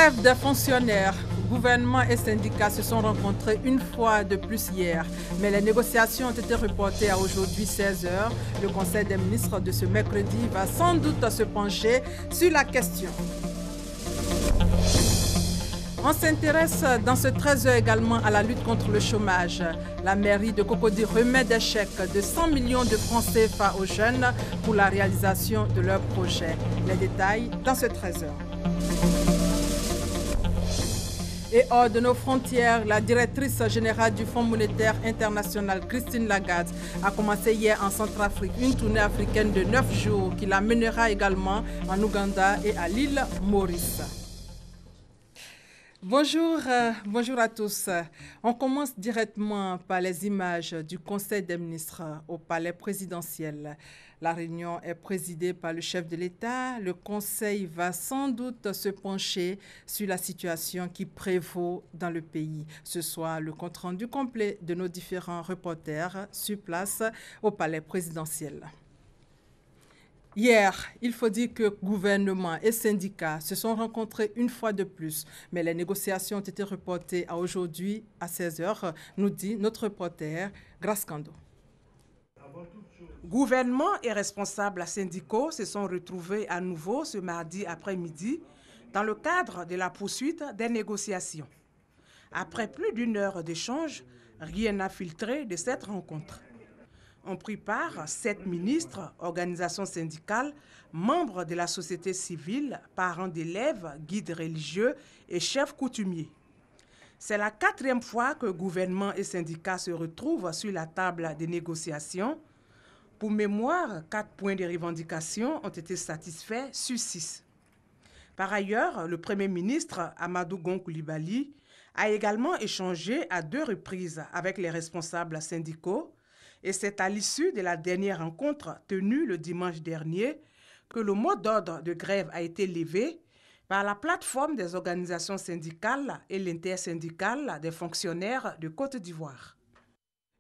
Grève des fonctionnaires. Gouvernement et syndicats se sont rencontrés une fois de plus hier, mais les négociations ont été reportées à aujourd'hui 16 h. Le Conseil des ministres de ce mercredi va sans doute se pencher sur la question. On s'intéresse dans ce 13 h également à la lutte contre le chômage. La mairie de Cocody remet des chèques de 100 millions de francs CFA aux jeunes pour la réalisation de leurs projets. Les détails dans ce 13 h. Et hors de nos frontières, la directrice générale du Fonds monétaire international, Christine Lagarde, a commencé hier en Centrafrique une tournée africaine de 9 jours qui la mènera également en Ouganda et à l'île Maurice. Bonjour, bonjour à tous. On commence directement par les images du Conseil des ministres au palais présidentiel. La réunion est présidée par le chef de l'État. Le Conseil va sans doute se pencher sur la situation qui prévaut dans le pays. Ce soir, le compte-rendu complet de nos différents reporters sur place au palais présidentiel. Hier, il faut dire que gouvernement et syndicats se sont rencontrés une fois de plus, mais les négociations ont été reportées à aujourd'hui à 16 h, nous dit notre reporter Grace Kando. Gouvernement et responsables syndicaux se sont retrouvés à nouveau ce mardi après-midi dans le cadre de la poursuite des négociations. Après plus d'une heure d'échange, rien n'a filtré de cette rencontre. Ont pris part 7 ministres, organisations syndicales, membres de la société civile, parents d'élèves, guides religieux et chefs coutumiers. C'est la 4e fois que gouvernement et syndicats se retrouvent sur la table des négociations. Pour mémoire, 4 points de revendication ont été satisfaits sur 6. Par ailleurs, le Premier ministre, Amadou Gon Coulibaly, a également échangé à 2 reprises avec les responsables syndicaux. Et c'est à l'issue de la dernière rencontre tenue le dimanche dernier que le mot d'ordre de grève a été levé par la plateforme des organisations syndicales et l'intersyndicale des fonctionnaires de Côte d'Ivoire.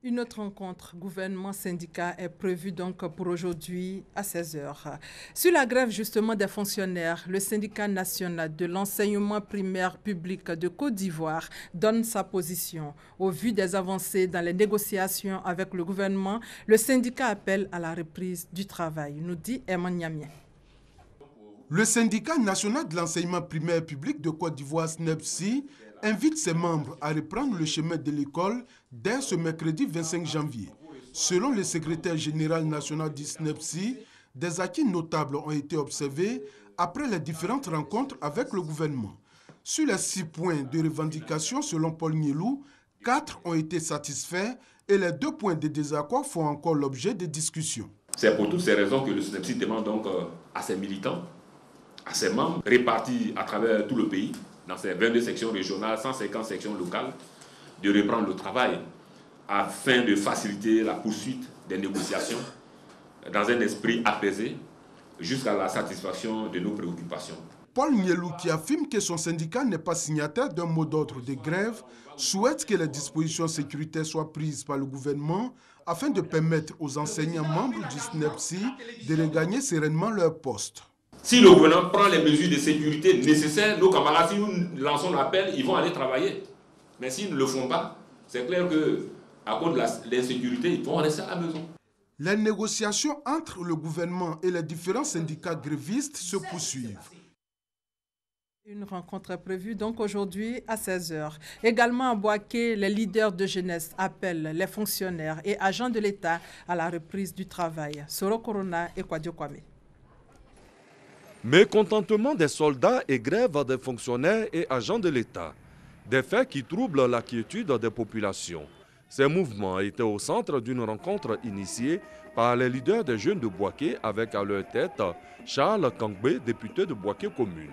Une autre rencontre gouvernement-syndicat est prévue donc pour aujourd'hui à 16 h. Sur la grève justement des fonctionnaires, le syndicat national de l'enseignement primaire public de Côte d'Ivoire donne sa position. Au vu des avancées dans les négociations avec le gouvernement, le syndicat appelle à la reprise du travail, nous dit Herman Niamien. Le syndicat national de l'enseignement primaire public de Côte d'Ivoire, SNEPSI, invite ses membres à reprendre le chemin de l'école dès ce mercredi 25 janvier. Selon le secrétaire général national du SNEPSI, des acquis notables ont été observés après les différentes rencontres avec le gouvernement. Sur les 6 points de revendication, selon Paul Nielou, 4 ont été satisfaits et les 2 points de désaccord font encore l'objet de discussions. C'est pour toutes ces raisons que le SNEPSI demande donc à ses militants, à ses membres, répartis à travers tout le pays, dans ces 22 sections régionales, 150 sections locales, de reprendre le travail afin de faciliter la poursuite des négociations dans un esprit apaisé jusqu'à la satisfaction de nos préoccupations. Paul Nielou, qui affirme que son syndicat n'est pas signataire d'un mot d'ordre de grève, souhaite que les dispositions sécuritaires soient prises par le gouvernement afin de permettre aux enseignants membres du SNEPSI de regagner sereinement leur poste. Si le gouvernement prend les mesures de sécurité nécessaires, nos camarades, si nous lançons l'appel, ils vont aller travailler. Mais s'ils ne le font pas, c'est clair qu'à cause de l'insécurité, ils vont rester à la maison. Les négociations entre le gouvernement et les différents syndicats grévistes se poursuivent. Une rencontre est prévue donc aujourd'hui à 16 h. Également à Boaké, les leaders de jeunesse appellent les fonctionnaires et agents de l'État à la reprise du travail. Soro Corona et Kwadio Kwame. Mécontentement des soldats et grève des fonctionnaires et agents de l'État. Des faits qui troublent la quiétude des populations. Ces mouvements étaient au centre d'une rencontre initiée par les leaders des jeunes de Boaké avec à leur tête Charles Kangbe, député de Boaké Commune.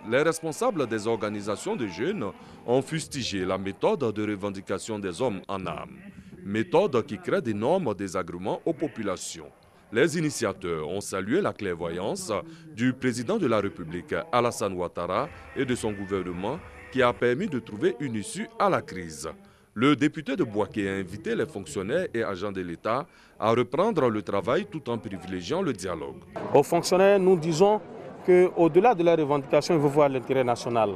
Les responsables des organisations de jeunes ont fustigé la méthode de revendication des hommes en armes. Méthode qui crée d'énormes désagréments aux populations. Les initiateurs ont salué la clairvoyance du président de la République, Alassane Ouattara, et de son gouvernement qui a permis de trouver une issue à la crise. Le député de Boaké a invité les fonctionnaires et agents de l'État à reprendre le travail tout en privilégiant le dialogue. Aux fonctionnaires, nous disons qu'au-delà de leurs revendications, ils veulent voir l'intérêt national.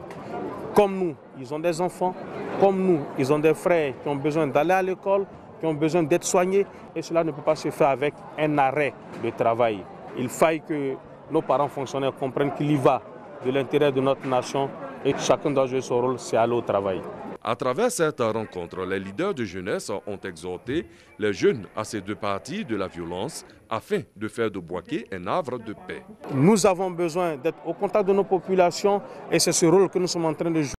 Comme nous, ils ont des enfants, comme nous, ils ont des frères qui ont besoin d'aller à l'école, qui ont besoin d'être soignés, et cela ne peut pas se faire avec un arrêt de travail. Il faille que nos parents fonctionnaires comprennent qu'il y va de l'intérêt de notre nation et que chacun doit jouer son rôle, c'est aller au travail. À travers cette rencontre, les leaders de jeunesse ont exhorté les jeunes à se départir de la violence afin de faire de Boaké un havre de paix. Nous avons besoin d'être au contact de nos populations et c'est ce rôle que nous sommes en train de jouer.